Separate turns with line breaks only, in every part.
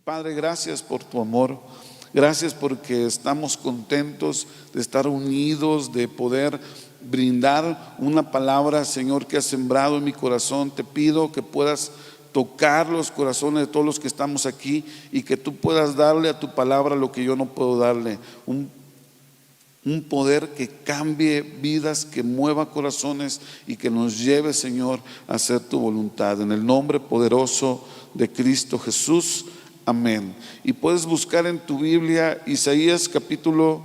Padre, gracias por tu amor. Gracias porque estamos contentos de estar unidos, de poder brindar una palabra, Señor, que has sembrado en mi corazón. Te pido que puedas tocar los corazones de todos los que estamos aquí y que tú puedas darle a tu palabra lo que yo no puedo darle. Un poder que cambie vidas, que mueva corazones y que nos lleve, Señor, a hacer tu voluntad. En el nombre poderoso de Cristo Jesús. Amén. Y puedes buscar en tu Biblia Isaías capítulo,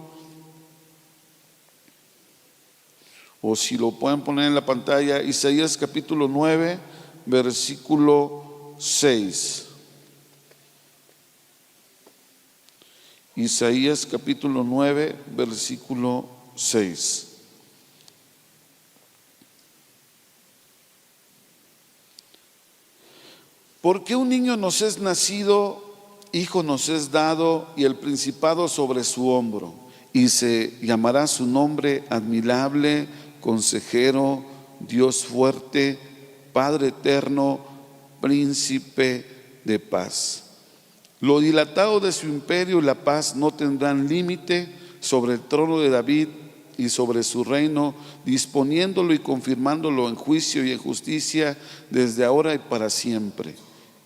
o si lo pueden poner en la pantalla, Isaías capítulo 9, versículo 6. Isaías capítulo 9, versículo 6. Porque un niño nos es nacido, hijo nos es dado, y el principado sobre su hombro, y se llamará su nombre admirable, consejero, Dios fuerte, Padre eterno, príncipe de paz. Lo dilatado de su imperio y la paz no tendrán límite sobre el trono de David y sobre su reino, disponiéndolo y confirmándolo en juicio y en justicia desde ahora y para siempre.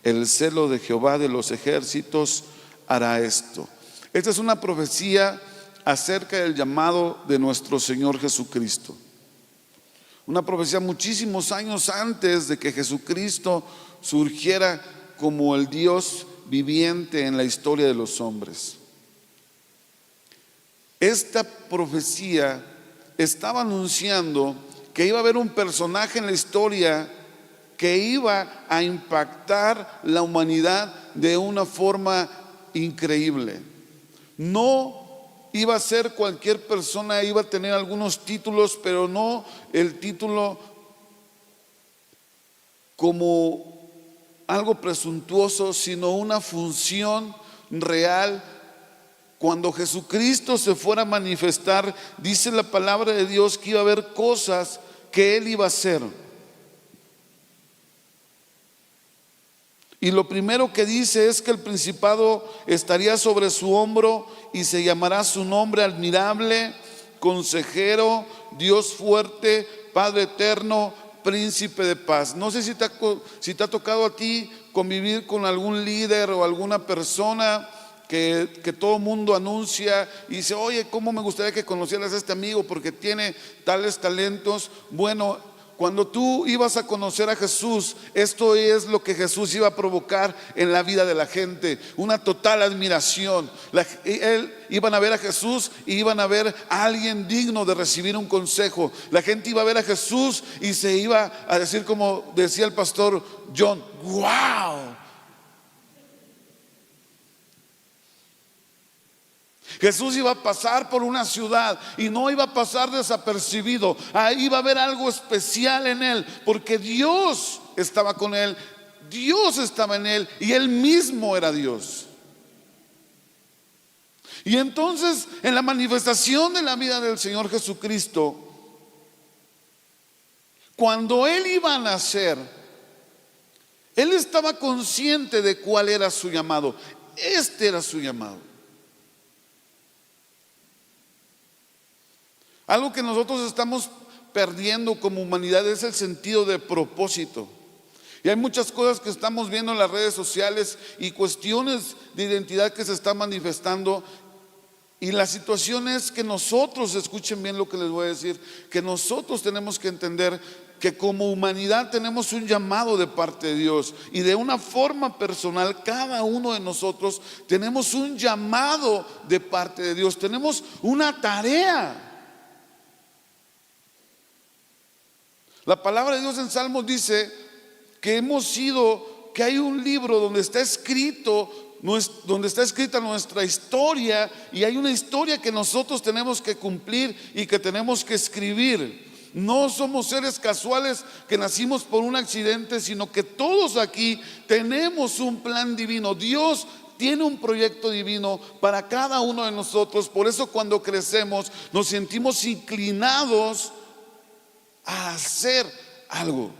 El celo de Jehová de los ejércitos hará esto. Esta es una profecía acerca del llamado de nuestro Señor Jesucristo. Una profecía muchísimos años antes de que Jesucristo surgiera como el Dios viviente en la historia de los hombres. Esta profecía estaba anunciando que iba a haber un personaje en la historia que iba a impactar la humanidad de una forma increíble. No iba a ser cualquier persona, iba a tener algunos títulos, pero no el título como algo presuntuoso, sino una función real. Cuando Jesucristo se fuera a manifestar, dice la palabra de Dios que iba a haber cosas que Él iba a hacer. Y lo primero que dice es que el principado estaría sobre su hombro y se llamará su nombre admirable, consejero, Dios fuerte, Padre eterno, príncipe de paz. No sé si te ha tocado a ti convivir con algún líder o alguna persona que todo mundo anuncia y dice: oye, ¿cómo me gustaría que conocieras a este amigo porque tiene tales talentos? Bueno, cuando tú ibas a conocer a Jesús, esto es lo que Jesús iba a provocar en la vida de la gente: una total admiración. Iban a ver a Jesús y iban a ver a alguien digno de recibir un consejo. La gente iba a ver a Jesús y se iba a decir, como decía el pastor John: ¡wow! Jesús iba a pasar por una ciudad y no iba a pasar desapercibido. Ahí iba a haber algo especial en él, porque Dios estaba con él, Dios estaba en él y él mismo era Dios. Y entonces, en la manifestación de la vida del Señor Jesucristo, cuando él iba a nacer, él estaba consciente de cuál era su llamado. Este era su llamado. Algo que nosotros estamos perdiendo como humanidad es el sentido de propósito. Y hay muchas cosas que estamos viendo en las redes sociales y cuestiones de identidad que se están manifestando. Y la situación es que nosotros, escuchen bien lo que les voy a decir, que nosotros tenemos que entender que como humanidad tenemos un llamado de parte de Dios, y de una forma personal cada uno de nosotros tenemos un llamado de parte de Dios, tenemos una tarea. La palabra de Dios en Salmos dice que que hay un libro donde está escrita nuestra historia, y hay una historia que nosotros tenemos que cumplir y que tenemos que escribir. No somos seres casuales que nacimos por un accidente, sino que todos aquí tenemos un plan divino. Dios tiene un proyecto divino para cada uno de nosotros. Por eso cuando crecemos nos sentimos inclinados a hacer algo.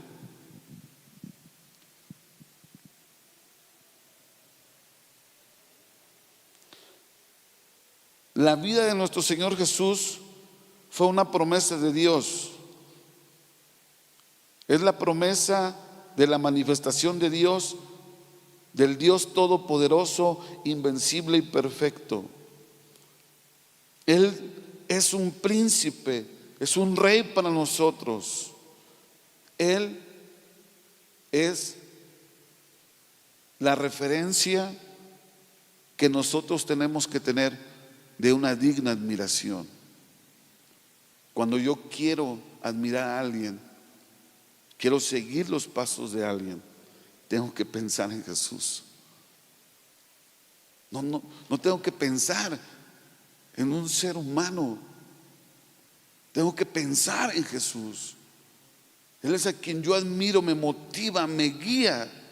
La vida de nuestro Señor Jesús fue una promesa de Dios. Es la promesa de la manifestación de Dios, del Dios todopoderoso, invencible y perfecto. Él es un príncipe, es un rey para nosotros. Él es la referencia que nosotros tenemos que tener de una digna admiración. Cuando yo quiero admirar a alguien, quiero seguir los pasos de alguien, tengo que pensar en Jesús. No tengo que pensar en un ser humano. Tengo que pensar en Jesús. Él es a quien yo admiro, me motiva, me guía.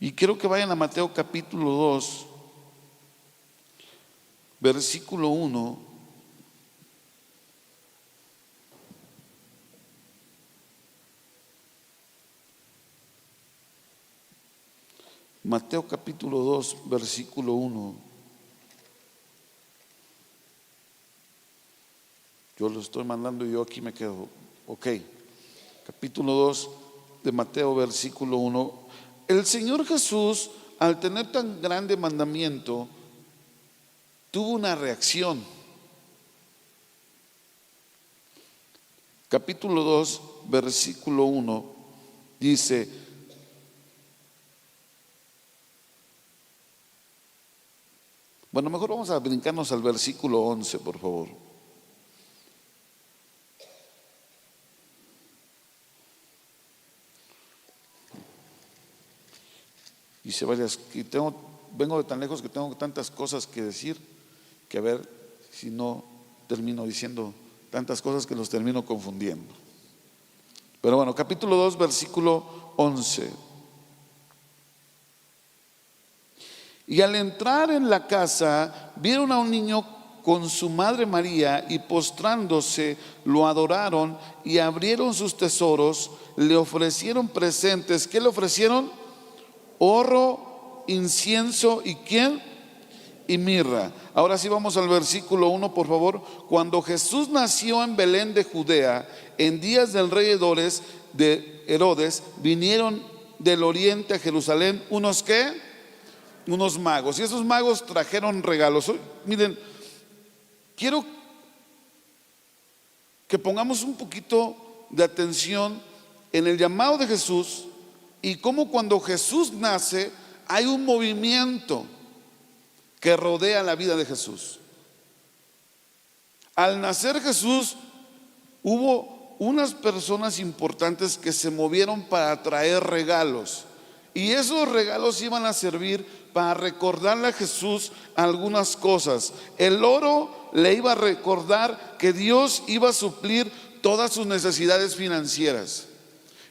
Y quiero que vayan a Mateo capítulo 2, versículo 1. Mateo capítulo 2, versículo 1. Yo lo estoy mandando y yo aquí me quedo. Ok. Capítulo 2 de Mateo, versículo 1. El Señor Jesús, al tener tan grande mandamiento, tuvo una reacción. Capítulo 2, versículo 1 dice: bueno, mejor vamos a brincarnos al versículo 11, por favor. Dice varias, y vengo de tan lejos que tengo tantas cosas que decir, que a ver si no termino diciendo tantas cosas que los termino confundiendo. Pero bueno, capítulo 2, versículo 11. Y al entrar en la casa, vieron a un niño con su madre María, y postrándose lo adoraron, y abrieron sus tesoros, le ofrecieron presentes. ¿Qué le ofrecieron? Oro, incienso y ¿quién? Y mirra. Ahora sí vamos al versículo 1, por favor. Cuando Jesús nació en Belén de Judea, en días del rey Herodes, vinieron del oriente a Jerusalén unos ¿qué? Unos magos. Y esos magos trajeron regalos. Miren, quiero que pongamos un poquito de atención en el llamado de Jesús y cómo cuando Jesús nace hay un movimiento que rodea la vida de Jesús. Al nacer Jesús, hubo unas personas importantes que se movieron para traer regalos, y esos regalos iban a servir para recordarle a Jesús algunas cosas. El oro le iba a recordar que Dios iba a suplir todas sus necesidades financieras.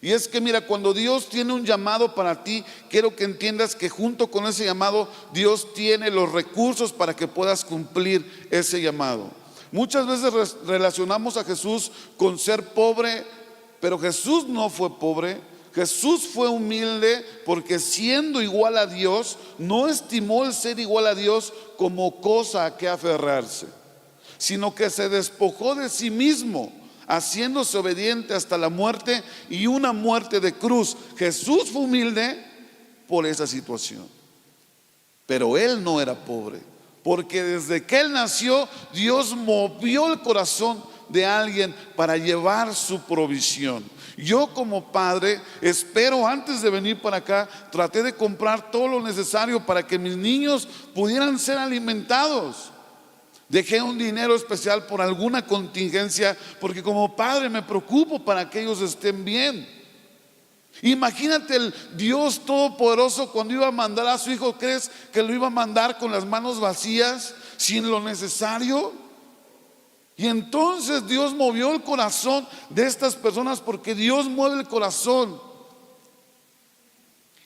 Y es que mira, cuando Dios tiene un llamado para ti, quiero que entiendas que junto con ese llamado, Dios tiene los recursos para que puedas cumplir ese llamado. Muchas veces relacionamos a Jesús con ser pobre, pero Jesús no fue pobre. Jesús fue humilde, porque siendo igual a Dios, no estimó el ser igual a Dios como cosa a que aferrarse, sino que se despojó de sí mismo, haciéndose obediente hasta la muerte, y una muerte de cruz. Jesús fue humilde por esa situación, pero Él no era pobre, porque desde que Él nació, Dios movió el corazón de alguien para llevar su provisión. Yo como padre espero, antes de venir para acá, traté de comprar todo lo necesario para que mis niños pudieran ser alimentados. Dejé un dinero especial por alguna contingencia, porque como padre me preocupo para que ellos estén bien. Imagínate el Dios todopoderoso cuando iba a mandar a su hijo. ¿Crees que lo iba a mandar con las manos vacías, sin lo necesario? Y entonces Dios movió el corazón de estas personas, porque Dios mueve el corazón.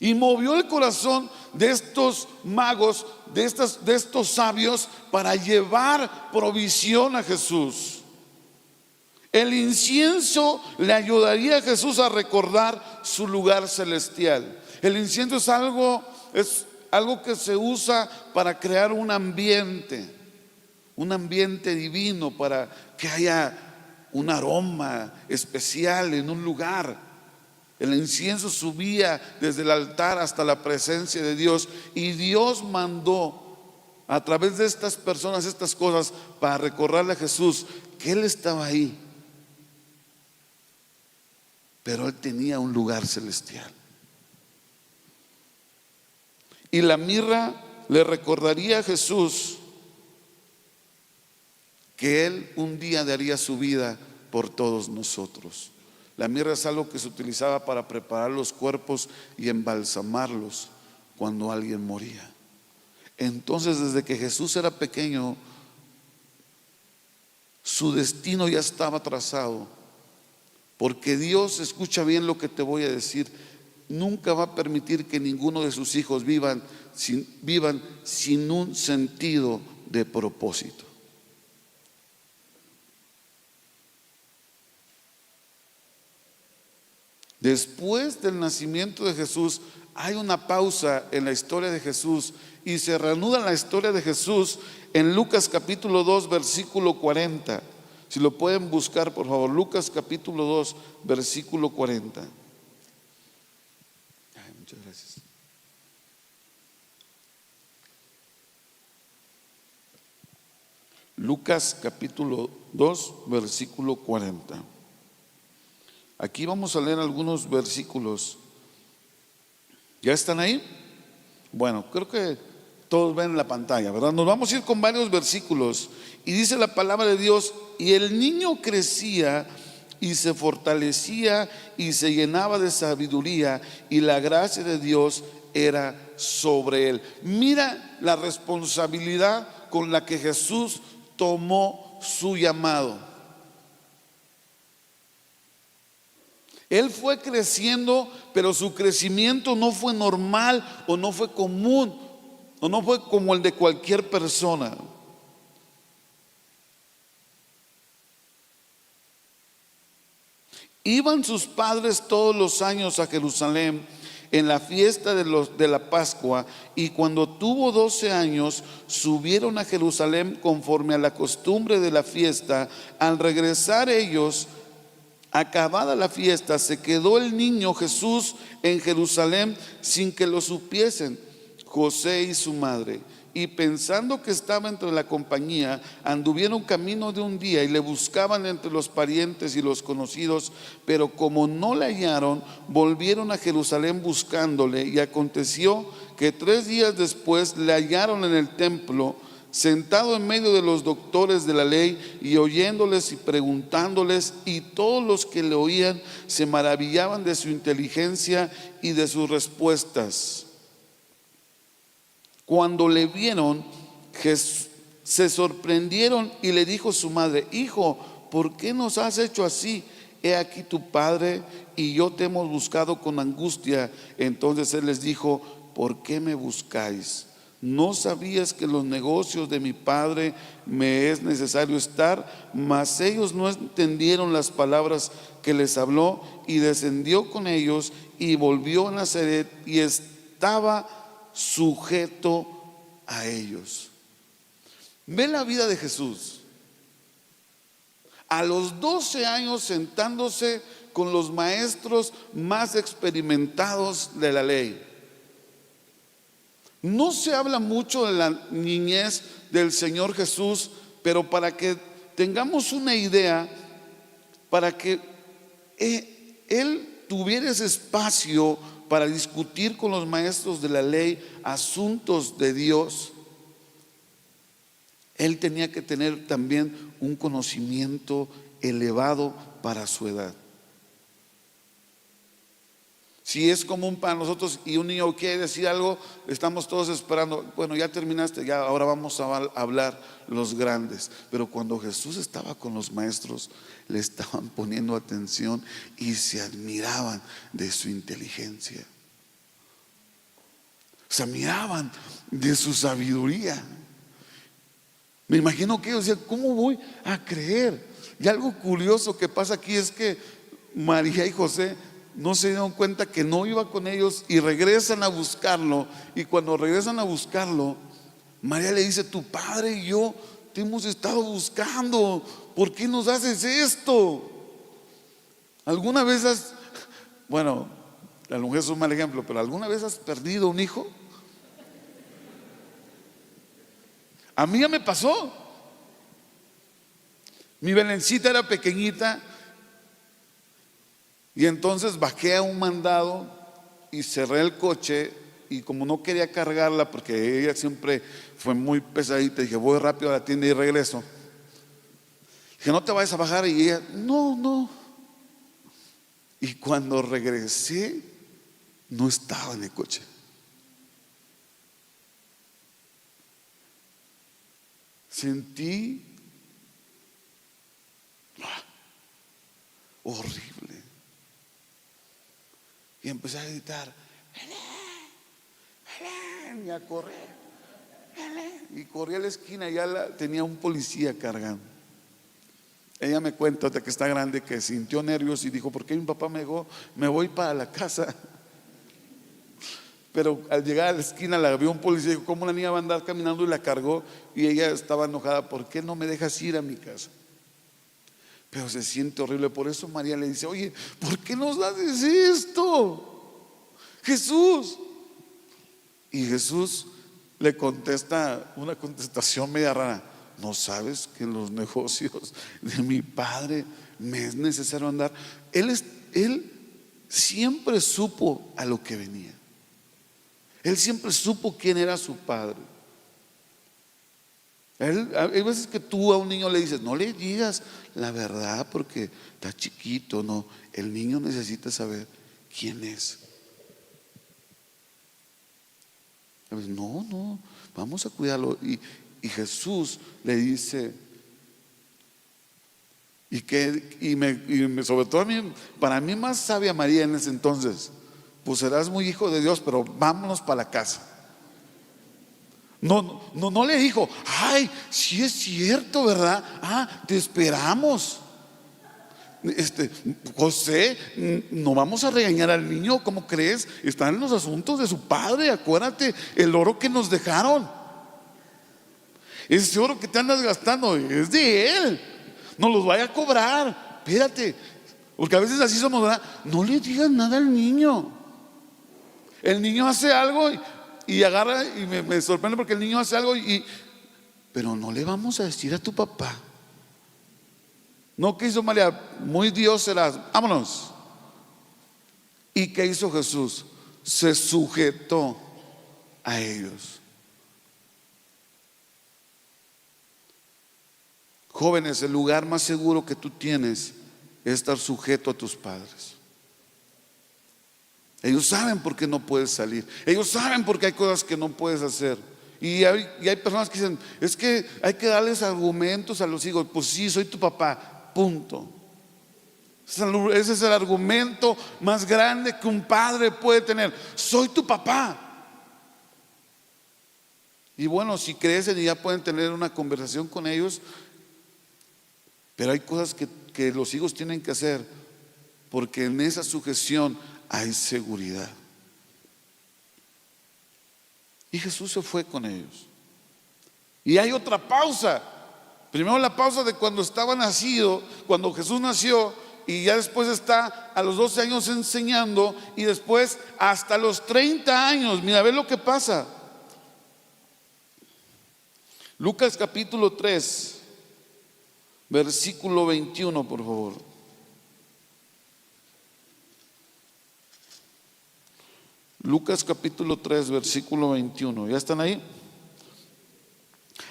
Y movió el corazón de estos magos, de estos sabios, para llevar provisión a Jesús. El incienso le ayudaría a Jesús a recordar su lugar celestial. El incienso es algo que se usa para crear un ambiente divino, para que haya un aroma especial en un lugar. El incienso subía desde el altar hasta la presencia de Dios, y Dios mandó a través de estas personas estas cosas para recordarle a Jesús que Él estaba ahí, pero Él tenía un lugar celestial. Y la mirra le recordaría a Jesús que Él un día daría su vida por todos nosotros. La mirra es algo que se utilizaba para preparar los cuerpos y embalsamarlos cuando alguien moría. Entonces, desde que Jesús era pequeño, su destino ya estaba trazado, porque Dios, escucha bien lo que te voy a decir, nunca va a permitir que ninguno de sus hijos vivan sin un sentido de propósito. Después del nacimiento de Jesús hay una pausa en la historia de Jesús, y se reanuda la historia de Jesús en Lucas capítulo 2 versículo 40. Si lo pueden buscar, por favor, Lucas capítulo 2 versículo 40. Muchas gracias. Lucas capítulo 2 versículo 40. Aquí vamos a leer algunos versículos. ¿Ya están ahí? Bueno, creo que todos ven en la pantalla, ¿verdad? Nos vamos a ir con varios versículos. Y dice la palabra de Dios: y el niño crecía y se fortalecía y se llenaba de sabiduría, y la gracia de Dios era sobre él. Mira la responsabilidad con la que Jesús tomó su llamado. Él fue creciendo, pero su crecimiento no fue normal, o no fue común, o no fue como el de cualquier persona. Iban sus padres todos los años a Jerusalén en la fiesta de la Pascua, y cuando tuvo 12 años subieron a Jerusalén conforme a la costumbre de la fiesta. Al regresar ellos, acabada la fiesta, se quedó el niño Jesús en Jerusalén sin que lo supiesen José y su madre. Y pensando que estaba entre la compañía, anduvieron camino de un día y le buscaban entre los parientes y los conocidos, pero como no le hallaron, volvieron a Jerusalén buscándole. Y aconteció que 3 días después le hallaron en el templo, sentado en medio de los doctores de la ley, y oyéndoles y preguntándoles, y todos los que le oían se maravillaban de su inteligencia y de sus respuestas. Cuando le vieron, se sorprendieron, y le dijo su madre: hijo, ¿por qué nos has hecho así? He aquí tu padre y yo te hemos buscado con angustia. Entonces él les dijo: ¿por qué me buscáis? ¿No sabías que en los negocios de mi padre me es necesario estar? Mas ellos no entendieron las palabras que les habló, y descendió con ellos y volvió a Nazaret, y estaba sujeto a ellos. Ve la vida de Jesús. A los 12 años, sentándose con los maestros más experimentados de la ley. No se habla mucho de la niñez del Señor Jesús, pero para que tengamos una idea, para que Él tuviera ese espacio para discutir con los maestros de la ley asuntos de Dios, Él tenía que tener también un conocimiento elevado para su edad. Si es común para nosotros y un niño quiere decir algo, estamos todos esperando: bueno, ya terminaste, ya ahora vamos a hablar los grandes. Pero cuando Jesús estaba con los maestros, le estaban poniendo atención y se admiraban de su inteligencia, se admiraban de su sabiduría. Me imagino que ellos decían: ¿cómo voy a creer? Y algo curioso que pasa aquí es que María y José no se dieron cuenta que no iba con ellos y regresan a buscarlo. Y cuando regresan a buscarlo, María le dice: tu padre y yo te hemos estado buscando, ¿por qué nos haces esto? ¿Alguna vez bueno, la mujer es un mal ejemplo, pero alguna vez has perdido un hijo? A mí ya me pasó. Mi Belencita era pequeñita y entonces bajé a un mandado y cerré el coche, y como no quería cargarla porque ella siempre fue muy pesadita, dije: voy rápido a la tienda y regreso. Dije: no te vayas a bajar. Y ella: no. Y cuando regresé, no estaba en el coche. Sentí horrible. Y empecé a gritar: Belén, y a correr, Belén. Y corrí a la esquina y ya tenía un policía cargando. Ella me cuenta, de que está grande, que sintió nervios y dijo: ¿por qué mi papá me dijo, me voy para la casa? Pero al llegar a la esquina la vio un policía y dijo: ¿cómo la niña va a andar caminando? Y la cargó, y ella estaba enojada: ¿por qué no me dejas ir a mi casa? Pero se siente horrible. Por eso María le dice: oye, ¿por qué nos haces esto, Jesús? Y Jesús le contesta una contestación media rara: ¿no sabes que en los negocios de mi padre me es necesario andar? Él siempre supo a lo que venía. Él siempre supo quién era su padre. Hay veces que tú a un niño le dices: no le digas la verdad porque está chiquito. No, el niño necesita saber quién es. No, vamos a cuidarlo. Y Jesús le dice, sobre todo a mí, para mí más sabia María en ese entonces: pues serás muy hijo de Dios, pero vámonos para la casa. No le dijo: ay, sí es cierto, ¿verdad? Te esperamos. José, no vamos a regañar al niño, ¿cómo crees? Está en los asuntos de su padre. Acuérdate, el oro que nos dejaron, ese oro que te andas gastando, es de él, no los vaya a cobrar. Espérate, porque a veces así somos, ¿verdad? No le digas nada al niño. El niño hace algo y agarra, y me sorprende porque el niño hace algo pero no le vamos a decir a tu papá. No, ¿qué hizo María? Muy Dios serás, vámonos. ¿Y qué hizo Jesús? Se sujetó a ellos. Jóvenes, el lugar más seguro que tú tienes es estar sujeto a tus padres. Ellos saben por qué no puedes salir. Ellos saben por qué hay cosas que no puedes hacer. Y hay personas que dicen: es que hay que darles argumentos a los hijos. Pues sí, soy tu papá, punto. Ese es el argumento más grande que un padre puede tener: soy tu papá. Y bueno, si crecen y ya pueden tener una conversación con ellos, pero hay cosas que los hijos tienen que hacer, porque en esa sujeción hay seguridad. Y Jesús se fue con ellos. Y hay otra pausa. Primero la pausa de cuando estaba nacido, cuando Jesús nació, y ya después está a los 12 años enseñando, y después hasta los 30 años. Mira, ve lo que pasa. Lucas capítulo 3, versículo 21, por favor. Lucas capítulo 3, versículo 21. ¿Ya están ahí?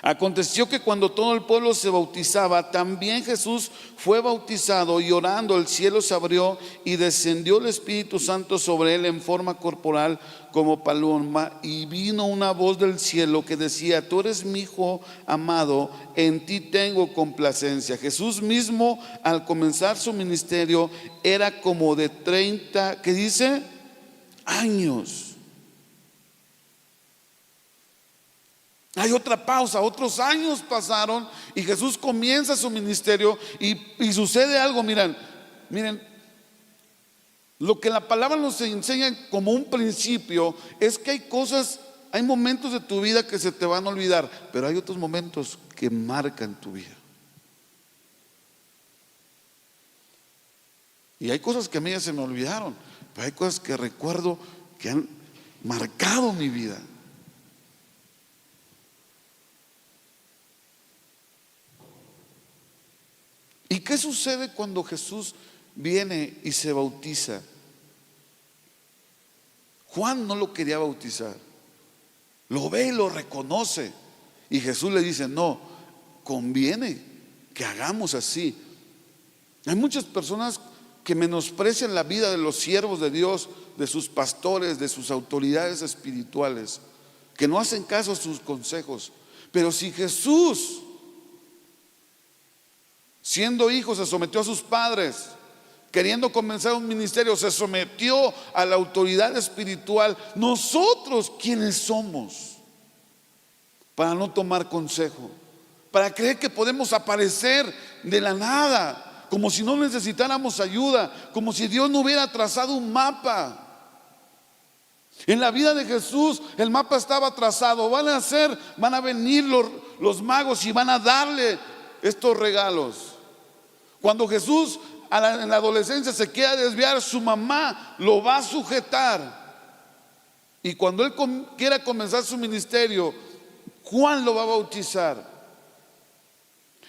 Aconteció que cuando todo el pueblo se bautizaba, también Jesús fue bautizado, y orando el cielo se abrió y descendió el Espíritu Santo sobre él en forma corporal como paloma, y vino una voz del cielo que decía: tú eres mi hijo amado, en ti tengo complacencia. Jesús mismo, al comenzar su ministerio, era como de 30, ¿qué dice? Años. Hay otra pausa, otros años pasaron y Jesús comienza su ministerio y sucede algo. Miren, Lo que la palabra nos enseña como un principio es que hay cosas, hay momentos de tu vida que se te van a olvidar, pero hay otros momentos que marcan tu vida. Y hay cosas que a mí ya se me olvidaron, pero hay cosas que recuerdo que han marcado mi vida. ¿Y qué sucede cuando Jesús viene y se bautiza? Juan no lo quería bautizar. Lo ve y lo reconoce. Y Jesús le dice: no, conviene que hagamos así. Hay muchas personas que menosprecian la vida de los siervos de Dios, de sus pastores, de sus autoridades espirituales, que no hacen caso a sus consejos. Pero si Jesús, siendo hijo, se sometió a sus padres, queriendo comenzar un ministerio, se sometió a la autoridad espiritual, nosotros, ¿quiénes somos para no tomar consejo? Para creer que podemos aparecer de la nada, como si no necesitáramos ayuda, como si Dios no hubiera trazado un mapa. En la vida de Jesús el mapa estaba trazado. Van a venir los magos y van a darle estos regalos. Cuando Jesús en la adolescencia se quiera desviar, su mamá lo va a sujetar. Y cuando él quiera comenzar su ministerio, Juan lo va a bautizar.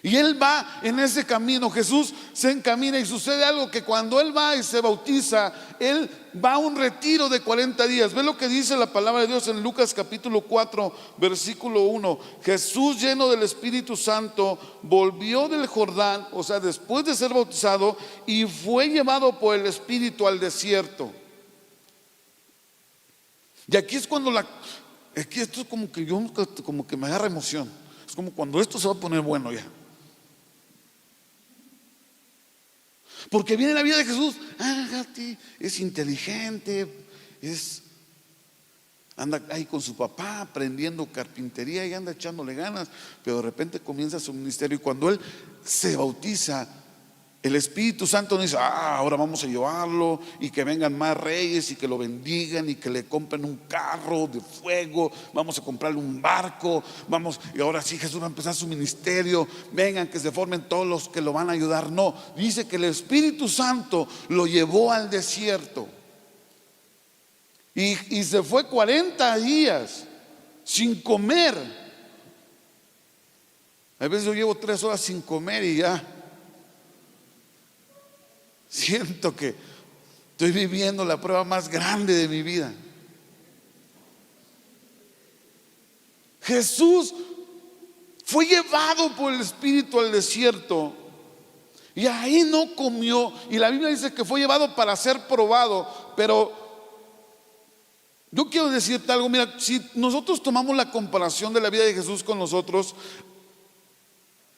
Y él va en ese camino. Jesús se encamina y sucede algo, que cuando él va y se bautiza, él va a un retiro de 40 días. Ve lo que dice la palabra de Dios en Lucas capítulo 4 versículo 1. Jesús, lleno del Espíritu Santo, volvió del Jordán, o sea, después de ser bautizado, y fue llevado por el Espíritu al desierto. Y aquí es cuando aquí esto es como que me agarra emoción. Es como cuando esto se va a poner bueno ya. Porque viene la vida de Jesús, es inteligente, anda ahí con su papá aprendiendo carpintería y anda echándole ganas, pero de repente comienza su ministerio. Y cuando él se bautiza, el Espíritu Santo nos dice: ahora vamos a llevarlo, y que vengan más reyes y que lo bendigan y que le compren un carro de fuego, vamos a comprarle un barco, y ahora sí Jesús va a empezar su ministerio, vengan que se formen todos los que lo van a ayudar. No, dice que el Espíritu Santo lo llevó al desierto y se fue 40 días sin comer. A veces yo llevo 3 horas sin comer y ya siento que estoy viviendo la prueba más grande de mi vida. Jesús fue llevado por el Espíritu al desierto y ahí no comió. Y la Biblia dice que fue llevado para ser probado. Pero yo quiero decirte algo. Mira, si nosotros tomamos la comparación de la vida de Jesús con nosotros,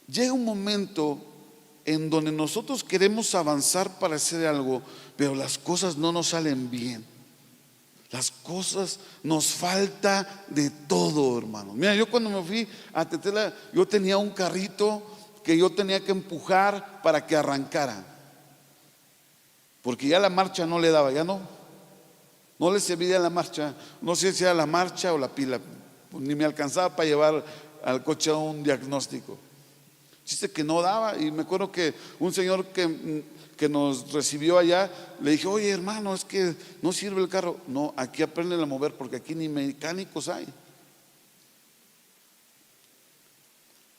llega un momento en donde nosotros queremos avanzar para hacer algo, pero las cosas no nos salen bien. Las cosas, nos falta de todo, hermano. Mira, yo cuando me fui a Tetela, yo tenía un carrito que yo tenía que empujar para que arrancara, porque ya la marcha no le daba, ya no le servía la marcha. No sé si era la marcha o la pila, ni me alcanzaba para llevar al coche a un diagnóstico. Chiste que no daba. Y me acuerdo que un señor que nos recibió allá, le dije: oye, hermano, es que no sirve el carro. No, aquí aprenden a mover, porque aquí ni mecánicos hay.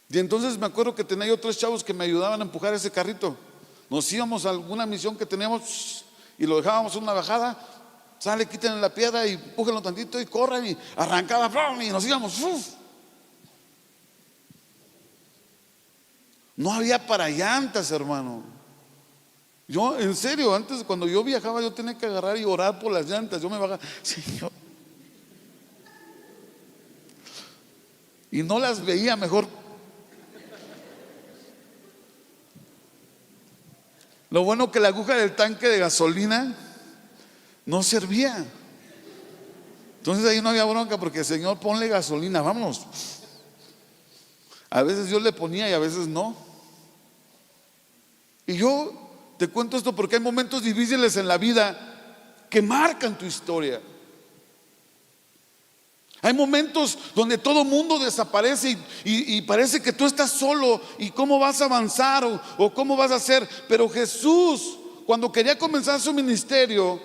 Y entonces me acuerdo que tenía yo 3 chavos que me ayudaban a empujar ese carrito. Nos íbamos a alguna misión que teníamos y lo dejábamos en una bajada. Sale, quiten la piedra y empújenlo tantito y corran, y arrancaba y nos íbamos. No había para llantas, hermano. Yo, en serio, antes cuando yo viajaba, yo tenía que agarrar y orar por las llantas. Yo me bajaba: Señor, y no las veía mejor. Lo bueno que la aguja del tanque de gasolina no servía. Entonces ahí no había bronca, porque Señor, ponle gasolina, vámonos. A veces yo le ponía y a veces no. Y yo te cuento esto porque hay momentos difíciles en la vida que marcan tu historia. Hay momentos donde todo mundo desaparece y parece que tú estás solo y cómo vas a avanzar o cómo vas a hacer. Pero Jesús, cuando quería comenzar su ministerio,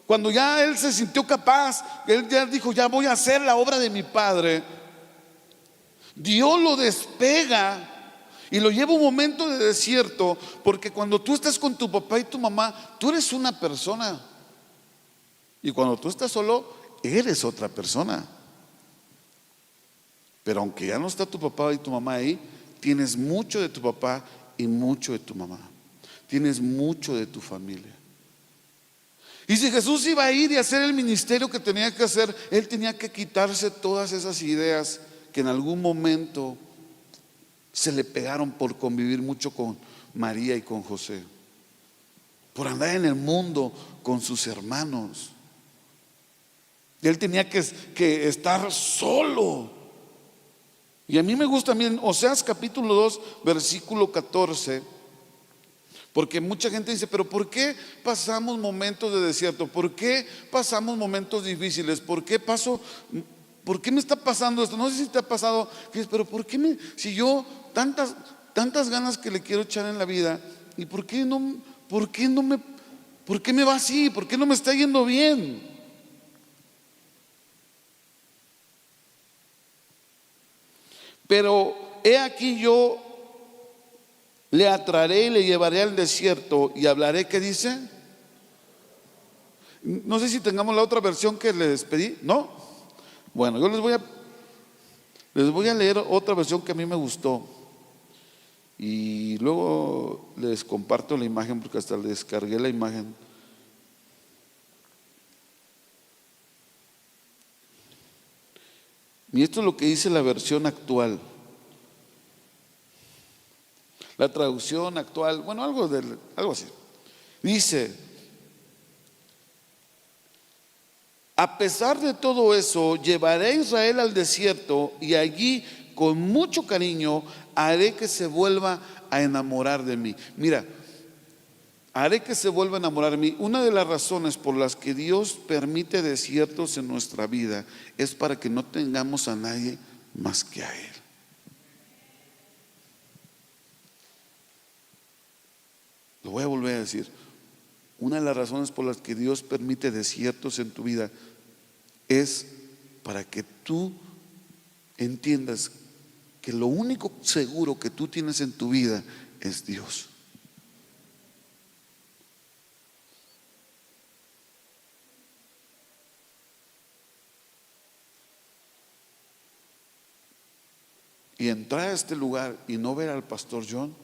cuando ya Él se sintió capaz, Él ya dijo, ya voy a hacer la obra de mi Padre, Dios lo despega y lo lleva a un momento de desierto, porque cuando tú estás con tu papá y tu mamá, tú eres una persona, y cuando tú estás solo, eres otra persona. Pero aunque ya no está tu papá y tu mamá ahí, tienes mucho de tu papá y mucho de tu mamá. Tienes mucho de tu familia. Y si Jesús iba a ir y hacer el ministerio que tenía que hacer, Él tenía que quitarse todas esas ideas que en algún momento se le pegaron por convivir mucho con María y con José, por andar en el mundo con sus hermanos. Él tenía que estar solo. Y a mí me gusta también Oseas capítulo 2 versículo 14, porque mucha gente dice, pero ¿por qué pasamos momentos de desierto? ¿Por qué pasamos momentos difíciles? ¿Por qué me está pasando esto? No sé si te ha pasado, pero ¿por qué si yo tantas ganas que le quiero echar en la vida, y por qué me va así? ¿Por qué no me está yendo bien? Pero he aquí yo le atraeré y le llevaré al desierto y hablaré. ¿Qué dice? No sé si tengamos la otra versión que les pedí. ¿No? Bueno, yo les voy a leer otra versión que a mí me gustó. Y luego les comparto la imagen, porque hasta les descargué la imagen. Y esto es lo que dice la versión actual. La traducción actual, bueno, algo así. Dice: a pesar de todo eso, llevaré a Israel al desierto y allí con mucho cariño haré que se vuelva a enamorar de mí. Mira, haré que se vuelva a enamorar de mí. Una de las razones por las que Dios permite desiertos en nuestra vida es para que no tengamos a nadie más que a Él. Lo voy a volver a decir. Una de las razones por las que Dios permite desiertos en tu vida es para que tú entiendas que lo único seguro que tú tienes en tu vida es Dios. Y entrar a este lugar y no ver al pastor John,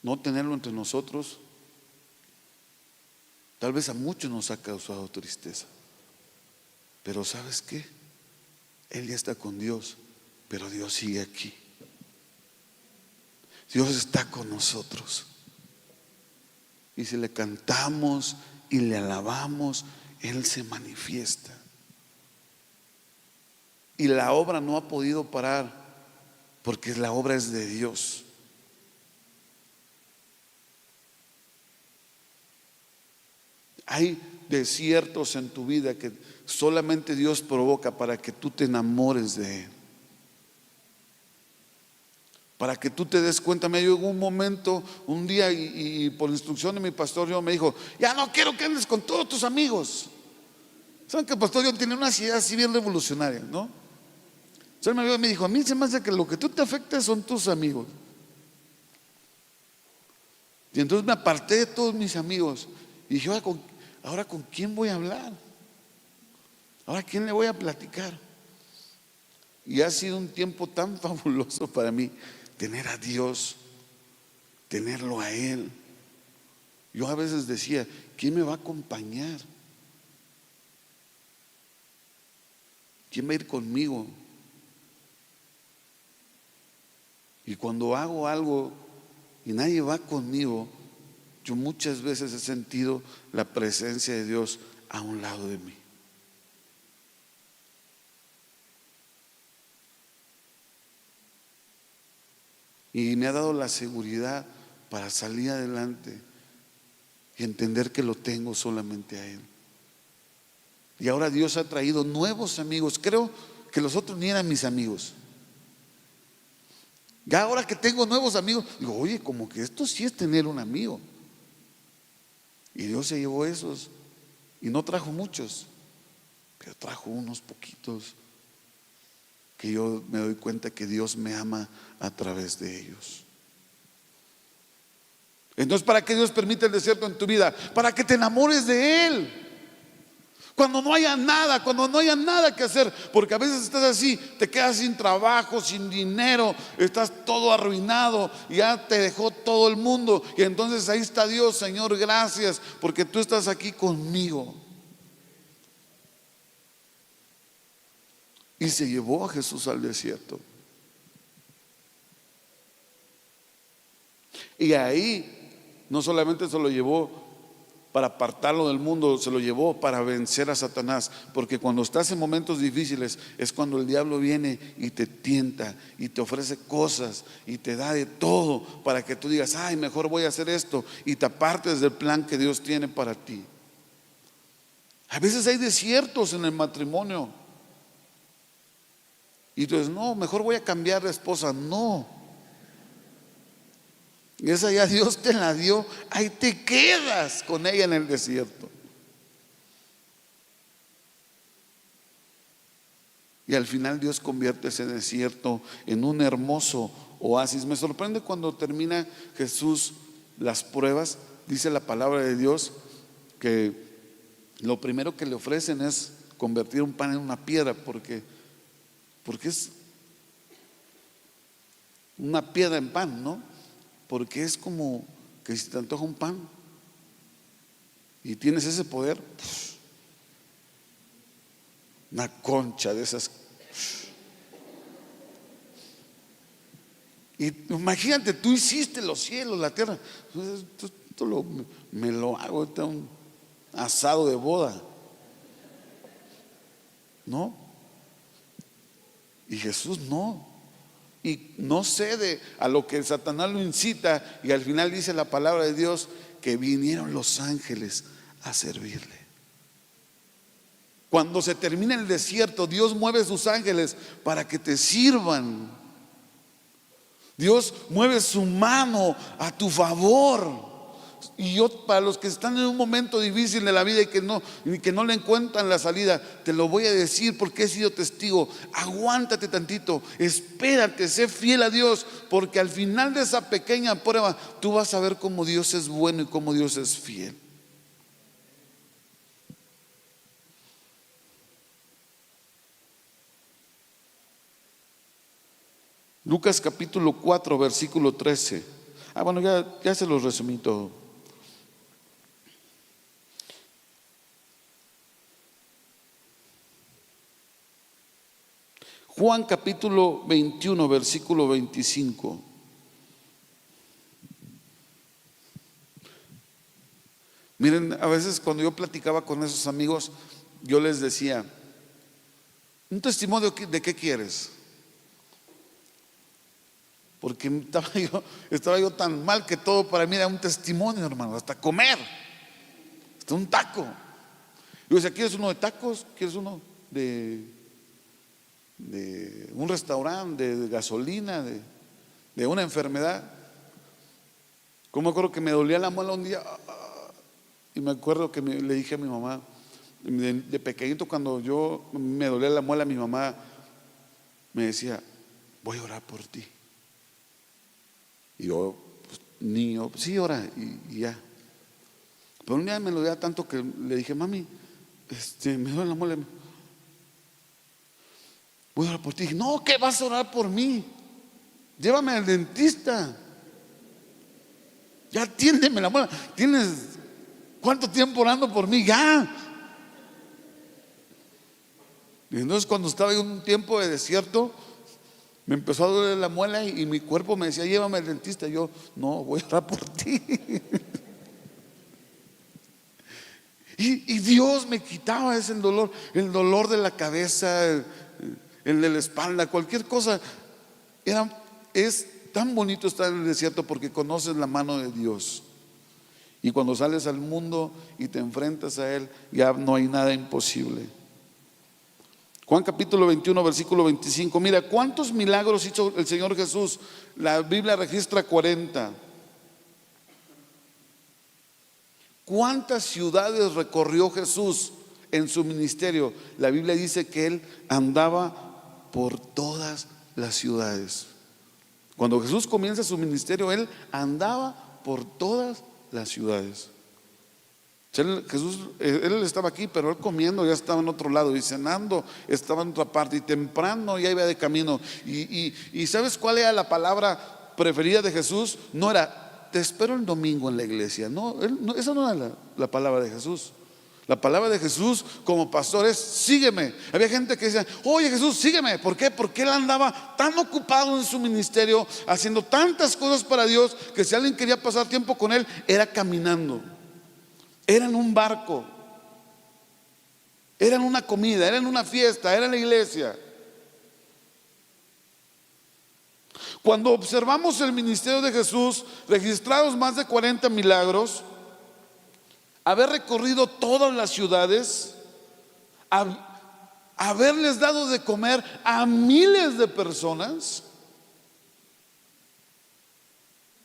no tenerlo entre nosotros, tal vez a muchos nos ha causado tristeza. Pero ¿sabes qué? Él ya está con Dios, pero Dios sigue aquí. Dios está con nosotros. Y si le cantamos y le alabamos, Él se manifiesta. Y la obra no ha podido parar, porque la obra es de Dios. Hay desiertos en tu vida que solamente Dios provoca para que tú te enamores de Él, para que tú te des cuenta. Me llegó un momento, un día, y por instrucción de mi pastor John me dijo: ya no quiero que andes con todos tus amigos. Saben que el pastor John tiene unas ideas así bien revolucionarias, ¿no? Entonces me dijo: a mí se me hace que lo que tú te afecta son tus amigos. Y entonces me aparté de todos mis amigos y dije: ahora con quién voy a hablar, ahora quién le voy a platicar. Y ha sido un tiempo tan fabuloso para mí tener a Dios, tenerlo a Él. Yo a veces decía: ¿quién me va a acompañar? ¿Quién va a ir conmigo? Y cuando hago algo y nadie va conmigo, yo muchas veces he sentido la presencia de Dios a un lado de mí. Y me ha dado la seguridad para salir adelante y entender que lo tengo solamente a Él. Y ahora Dios ha traído nuevos amigos. Creo que los otros ni eran mis amigos. Ya ahora que tengo nuevos amigos, digo, oye, como que esto sí es tener un amigo. Y Dios se llevó esos y no trajo muchos, pero trajo unos poquitos que yo me doy cuenta que Dios me ama a través de ellos. Entonces, ¿para qué Dios permite el desierto en tu vida? Para que te enamores de Él. Cuando no haya nada, cuando no haya nada que hacer, porque a veces estás así, te quedas sin trabajo, sin dinero, estás todo arruinado, ya te dejó todo el mundo, y entonces ahí está Dios. Señor, gracias porque tú estás aquí conmigo. Y se llevó a Jesús al desierto. Y ahí no solamente se lo llevó para apartarlo del mundo, se lo llevó para vencer a Satanás. Porque cuando estás en momentos difíciles es cuando el diablo viene y te tienta y te ofrece cosas y te da de todo para que tú digas, ay, mejor voy a hacer esto, y te apartes del plan que Dios tiene para ti. A veces hay desiertos en el matrimonio y tú dices, no, mejor voy a cambiar de esposa. No, esa ya Dios te la dio, ahí te quedas con ella en el desierto. Y al final Dios convierte ese desierto en un hermoso oasis. Me sorprende cuando termina Jesús las pruebas. Dice la palabra de Dios que lo primero que le ofrecen es convertir un pan en una piedra, porque es una piedra en pan, ¿no? Porque es como que si te antoja un pan y tienes ese poder, una concha de esas. Y imagínate, tú hiciste los cielos, la tierra. Esto me lo hago, está un asado de boda, ¿no? Y Jesús no. Y no cede a lo que Satanás lo incita. Y al final dice la palabra de Dios que vinieron los ángeles a servirle. Cuando se termina el desierto, Dios mueve sus ángeles para que te sirvan. Dios mueve su mano a tu favor. Y yo, para los que están en un momento difícil de la vida y que no le encuentran la salida, te lo voy a decir porque he sido testigo. Aguántate tantito, espérate, sé fiel a Dios, porque al final de esa pequeña prueba tú vas a ver cómo Dios es bueno y cómo Dios es fiel. Lucas capítulo 4 versículo 13. Bueno, ya se los resumí todo. Juan capítulo 21 versículo 25. Miren, a veces cuando yo platicaba con esos amigos, yo les decía, ¿un testimonio de qué quieres? Porque estaba yo tan mal que todo para mí era un testimonio, hermano, hasta comer, hasta un taco. Yo decía, ¿quieres uno de tacos? ¿Quieres uno de un restaurante, de gasolina, de una enfermedad? Como me acuerdo que me dolía la muela un día, y me acuerdo que le dije a mi mamá, de pequeñito, cuando me dolía la muela, mi mamá me decía, voy a orar por ti. Y yo, pues, niño, sí, ora, y ya. Pero un día me lo dolía tanto que le dije, mami, me duele la muela. Voy a orar por ti. Dije, no, ¿qué vas a orar por mí? Llévame al dentista. Ya atiéndeme la muela. ¿Tienes cuánto tiempo orando por mí? Ya. Y entonces cuando estaba en un tiempo de desierto, me empezó a doler la muela y mi cuerpo me decía, llévame al dentista. Yo, no, voy a orar por ti. Y Dios me quitaba ese dolor, el dolor de la cabeza, el de la espalda, cualquier cosa. Es tan bonito estar en el desierto porque conoces la mano de Dios. Y cuando sales al mundo y te enfrentas a Él, ya no hay nada imposible. Juan capítulo 21, versículo 25. Mira, ¿cuántos milagros hizo el Señor Jesús? La Biblia registra 40. ¿Cuántas ciudades recorrió Jesús en su ministerio? La Biblia dice que Él andaba por todas las ciudades. Cuando Jesús comienza su ministerio, Él andaba por todas las ciudades. Jesús, Él estaba aquí, pero Él comiendo ya estaba en otro lado, y cenando estaba en otra parte, y temprano ya iba de camino. Y ¿sabes cuál era la palabra preferida de Jesús? No era te espero el domingo en la iglesia. No, esa no era la palabra de Jesús. La palabra de Jesús como pastor es sígueme. Había gente que decía, oye Jesús, sígueme. ¿Por qué? Porque Él andaba tan ocupado en su ministerio, haciendo tantas cosas para Dios, que si alguien quería pasar tiempo con Él, era caminando, era en un barco, era en una comida, era en una fiesta, era en la iglesia. Cuando observamos el ministerio de Jesús, registrados más de 40 milagros, haber recorrido todas las ciudades, haberles dado de comer a miles de personas.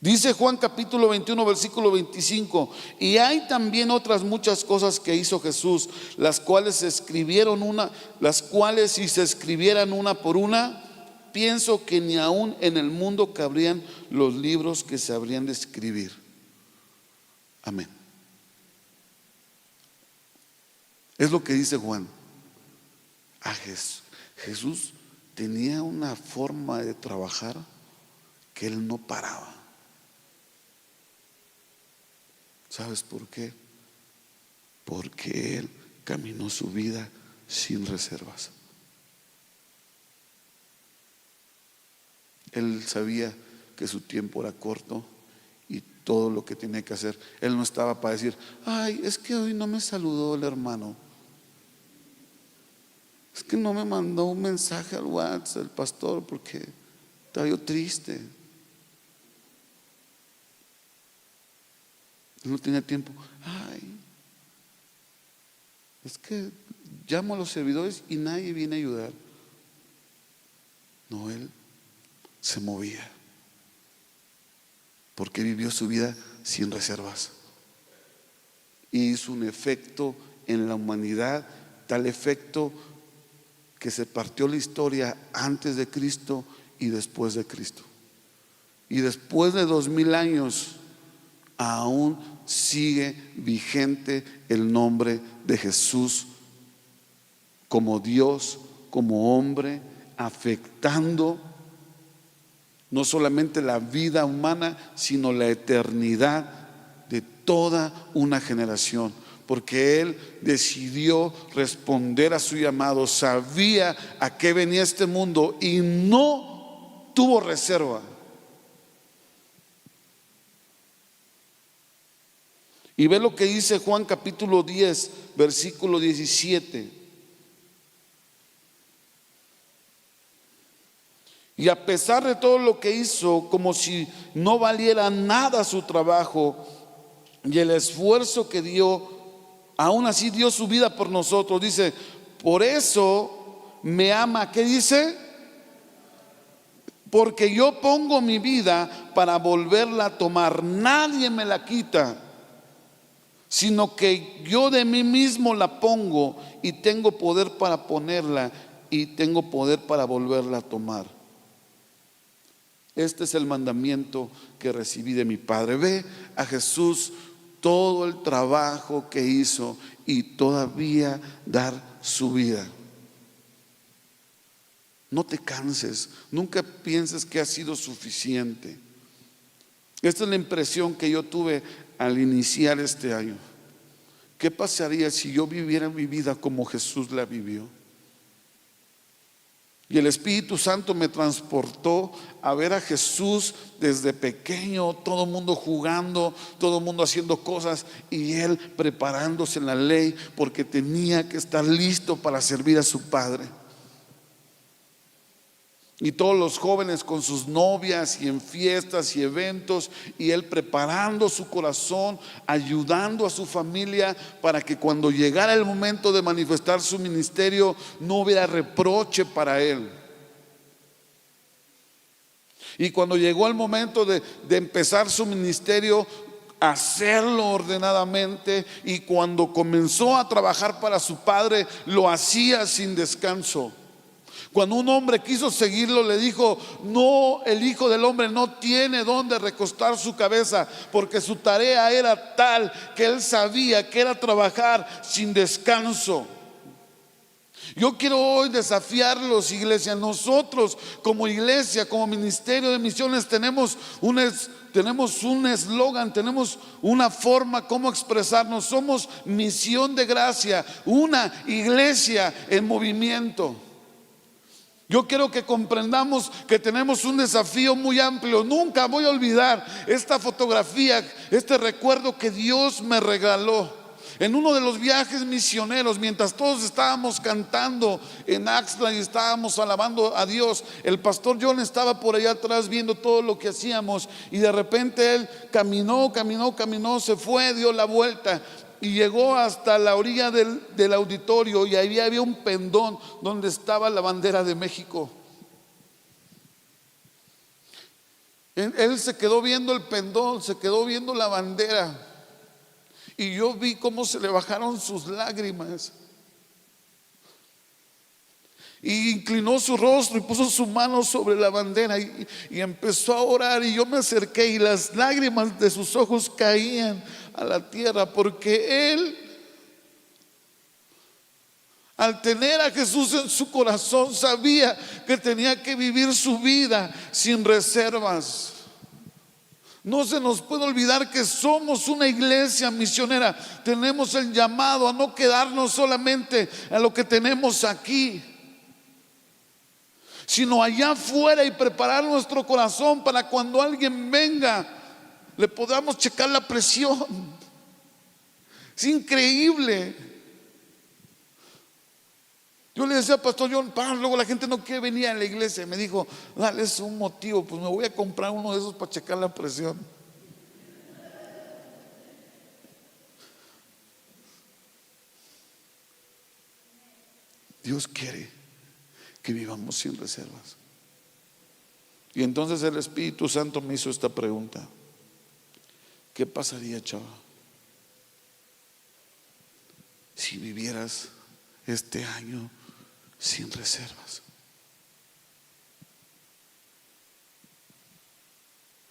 Dice Juan capítulo 21, versículo 25, y hay también otras muchas cosas que hizo Jesús, las cuales si se escribieran una por una, pienso que ni aún en el mundo cabrían los libros que se habrían de escribir. Amén. Es lo que dice Juan. Jesús tenía una forma de trabajar que Él no paraba. ¿Sabes por qué? Porque Él caminó su vida sin reservas. Él sabía que su tiempo era corto y todo lo que tenía que hacer. Él no estaba para decir, ay, es que hoy no me saludó el hermano, es que no me mandó un mensaje al WhatsApp el pastor porque estaba yo triste. Él no tenía tiempo. Ay, es que llamo a los servidores y nadie viene a ayudar. No, Él se movía porque vivió su vida sin reservas y hizo un efecto en la humanidad, tal efecto que se partió la historia antes de Cristo y después de Cristo. Y después de 2000 años aún sigue vigente el nombre de Jesús como Dios, como hombre, afectando no solamente la vida humana, sino la eternidad de toda una generación. Porque Él decidió responder a su llamado, sabía a qué venía este mundo y no tuvo reserva. Y ve lo que dice Juan capítulo 10, versículo 17. Y a pesar de todo lo que hizo, como si no valiera nada su trabajo y el esfuerzo que dio, aún así dio su vida por nosotros. Dice, por eso me ama. ¿Qué dice? Porque yo pongo mi vida para volverla a tomar. Nadie me la quita, sino que yo de mí mismo la pongo, y tengo poder para ponerla y tengo poder para volverla a tomar. Este es el mandamiento que recibí de mi Padre. Ve a Jesús, todo el trabajo que hizo y todavía dar su vida. No te canses, nunca pienses que ha sido suficiente. Esta es la impresión que yo tuve al iniciar este año. ¿Qué pasaría si yo viviera mi vida como Jesús la vivió? Y el Espíritu Santo me transportó a ver a Jesús desde pequeño, todo el mundo jugando, todo el mundo haciendo cosas, y Él preparándose en la ley porque tenía que estar listo para servir a su Padre. Y todos los jóvenes con sus novias y en fiestas y eventos, y él preparando su corazón, ayudando a su familia para que cuando llegara el momento de manifestar su ministerio no hubiera reproche para él. Y cuando llegó el momento de empezar su ministerio, hacerlo ordenadamente, y cuando comenzó a trabajar para su padre, lo hacía sin descanso. Cuando un hombre quiso seguirlo, le dijo: no, el Hijo del Hombre no tiene dónde recostar su cabeza, porque su tarea era tal que él sabía que era trabajar sin descanso. Yo quiero hoy desafiarlos, iglesia. Nosotros como iglesia, como ministerio de misiones, tenemos un eslogan, tenemos una forma como expresarnos. Somos Misión de Gracia, una iglesia en movimiento. Yo quiero que comprendamos que tenemos un desafío muy amplio. Nunca voy a olvidar esta fotografía, este recuerdo que Dios me regaló en uno de los viajes misioneros. Mientras todos estábamos cantando en Axtla y estábamos alabando a Dios, el pastor John estaba por allá atrás viendo todo lo que hacíamos, y de repente él caminó, se fue, dio la vuelta y llegó hasta la orilla del auditorio, y ahí había un pendón donde estaba la bandera de México. Él se quedó viendo el pendón, se quedó viendo la bandera, y yo vi cómo se le bajaron sus lágrimas. Y inclinó su rostro y puso su mano sobre la bandera y empezó a orar. Y yo me acerqué y las lágrimas de sus ojos caían a la tierra, porque él, al tener a Jesús en su corazón, sabía que tenía que vivir su vida sin reservas. No se nos puede olvidar que somos una iglesia misionera. Tenemos el llamado a no quedarnos solamente a lo que tenemos aquí, sino allá afuera, y preparar nuestro corazón para cuando alguien venga le podamos checar la presión. Es increíble. Yo le decía al pastor John: luego la gente no quiere venir a la iglesia. Me dijo: dales un motivo. Pues me voy a comprar uno de esos para checar la presión. Dios quiere que vivamos sin reservas. Y entonces el Espíritu Santo me hizo esta pregunta: ¿qué pasaría, chava, si vivieras este año sin reservas?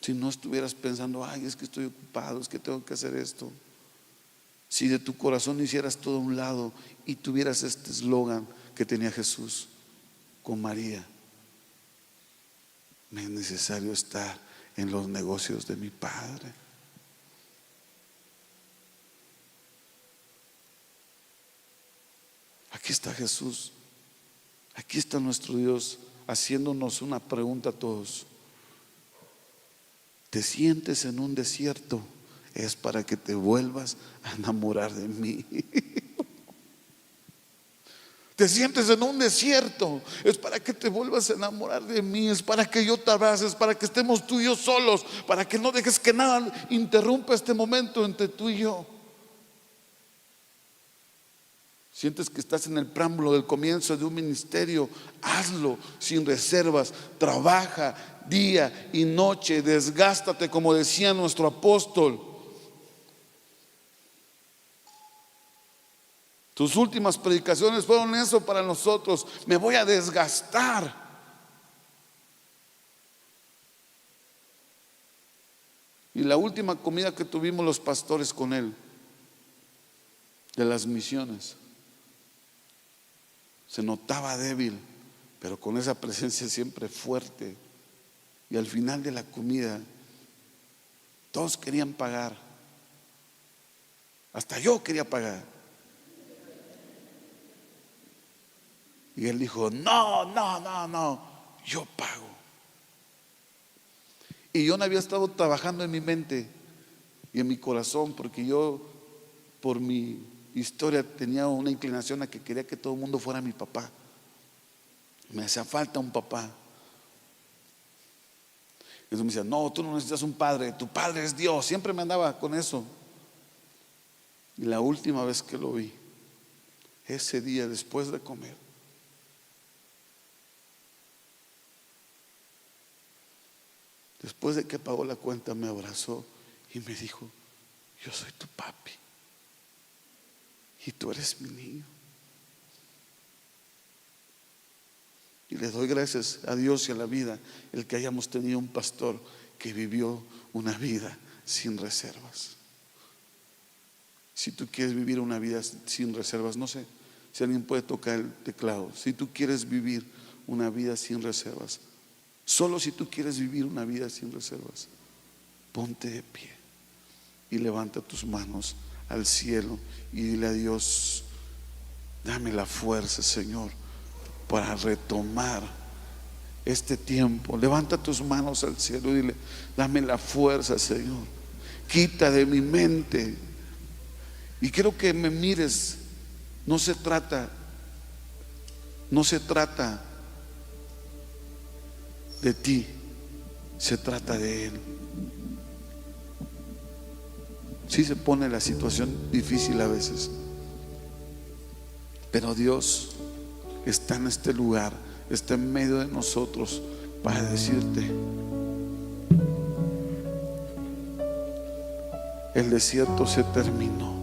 Si no estuvieras pensando: ay, es que estoy ocupado, es que tengo que hacer esto. Si de tu corazón hicieras todo a un lado y tuvieras este eslogan que tenía Jesús con María: me es necesario estar en los negocios de mi Padre. Aquí está Jesús, aquí está nuestro Dios haciéndonos una pregunta a todos. ¿Te sientes en un desierto? Es para que te vuelvas a enamorar de mí. Te sientes en un desierto, es para que te vuelvas a enamorar de mí, es para que yo te abrace, es para que estemos tú y yo solos, para que no dejes que nada interrumpa este momento entre tú y yo. Sientes que estás en el preámbulo del comienzo de un ministerio, hazlo sin reservas, trabaja día y noche, desgástate, como decía nuestro apóstol. Tus últimas predicaciones fueron eso para nosotros: me voy a desgastar. Y la última comida que tuvimos los pastores con él, de las misiones, se notaba débil, pero con esa presencia siempre fuerte. Y al final de la comida, todos querían pagar. Hasta yo quería pagar. Y él dijo: no, yo pago. Y yo no había estado trabajando en mi mente y en mi corazón, porque yo, por mi historia, tenía una inclinación a que quería que todo el mundo fuera mi papá. Me hacía falta un papá, Jesús me decía, no, tú no necesitas un padre, tu padre es Dios. Siempre me andaba con eso. Y la última vez que lo vi, ese día después de comer, después de que pagó la cuenta, me abrazó y me dijo, yo soy tu papi y tú eres mi niño. Y le doy gracias a Dios y a la vida el que hayamos tenido un pastor que vivió una vida sin reservas. Si tú quieres vivir una vida sin reservas, no sé si alguien puede tocar el teclado. Si tú quieres vivir una vida sin reservas, solo si tú quieres vivir una vida sin reservas, ponte de pie y levanta tus manos al cielo y dile a Dios, dame la fuerza, Señor, para retomar este tiempo. Levanta tus manos al cielo y dile, dame la fuerza, Señor, quita de mi mente. Y quiero que me mires. No se trata de ti, se trata de Él. Sí se pone la situación difícil a veces, pero Dios está en este lugar, está en medio de nosotros para decirte, el desierto se terminó.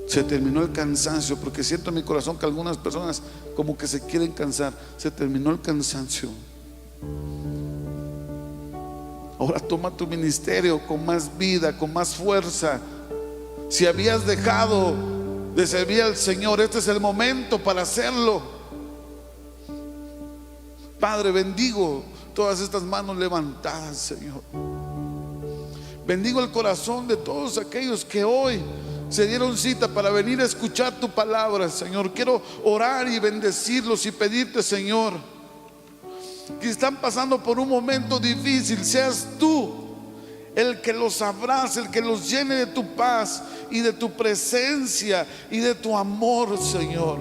Se terminó el cansancio, porque siento en mi corazón que algunas personas como que se quieren cansar. Se terminó el cansancio. Ahora toma tu ministerio con más vida, con más fuerza. Si habías dejado de servir al Señor, este es el momento para hacerlo. Padre, bendigo todas estas manos levantadas, Señor. Bendigo el corazón de todos aquellos que hoy se dieron cita para venir a escuchar tu palabra, Señor. Quiero orar y bendecirlos y pedirte, Señor, que están pasando por un momento difícil, seas tú el que los abrace, el que los llene de tu paz y de tu presencia y de tu amor, Señor,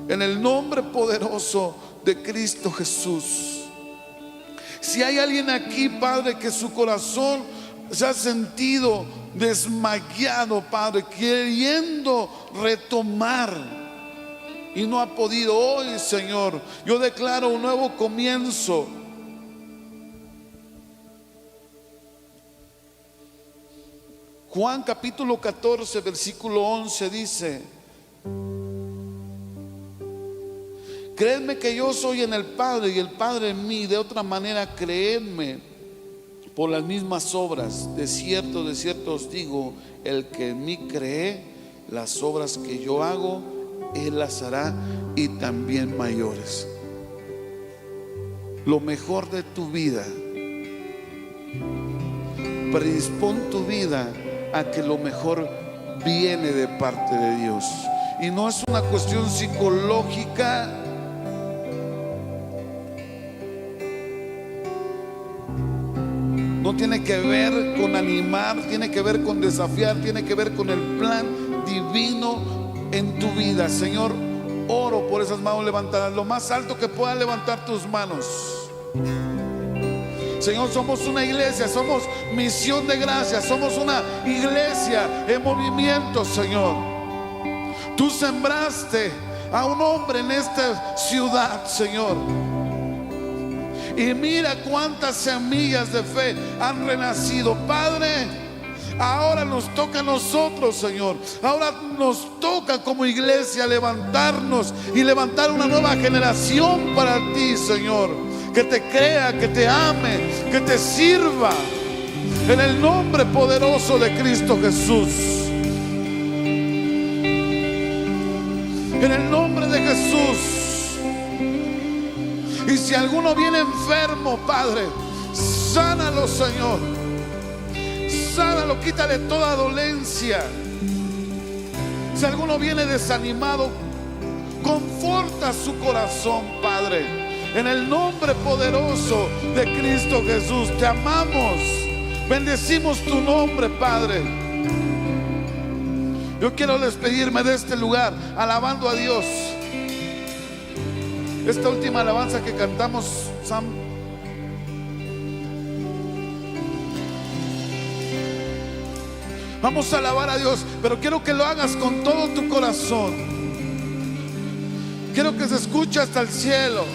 en el nombre poderoso de Cristo Jesús. Si hay alguien aquí, Padre, que su corazón se ha sentido desmayado, Padre, queriendo retomar y no ha podido, hoy, Señor, yo declaro un nuevo comienzo. Juan capítulo 14 versículo 11 dice: creedme que yo soy en el Padre y el Padre en mí. De otra manera, creedme por las mismas obras. De cierto os digo, el que en mí cree, las obras que yo hago, él las hará y también mayores. Lo mejor de tu vida, predispón tu vida a que lo mejor viene de parte de Dios. Y no es una cuestión psicológica. No tiene que ver con animar, tiene que ver con desafiar, tiene que ver con el plan divino en tu vida. Señor, oro por esas manos levantadas, lo más alto que puedas levantar tus manos. Señor, somos una iglesia, somos Misión de Gracia, somos una iglesia en movimiento, Señor. Tú sembraste a un hombre en esta ciudad, Señor, y mira cuántas semillas de fe han renacido. Padre, ahora nos toca a nosotros, Señor. Ahora nos toca como iglesia levantarnos y levantar una nueva generación para ti, Señor, que te crea, que te ame, que te sirva, en el nombre poderoso de Cristo Jesús. En el nombre de Jesús. Y si alguno viene enfermo, Padre, sánalo, Señor. Sánalo, quítale toda dolencia. Si alguno viene desanimado, conforta su corazón, Padre, en el nombre poderoso de Cristo Jesús. Te amamos, bendecimos tu nombre, Padre. Yo quiero despedirme de este lugar alabando a Dios. esta última alabanza que cantamos, Sam. Vamos a alabar a Dios, pero quiero que lo hagas con todo tu corazón. Quiero que se escuche hasta el cielo.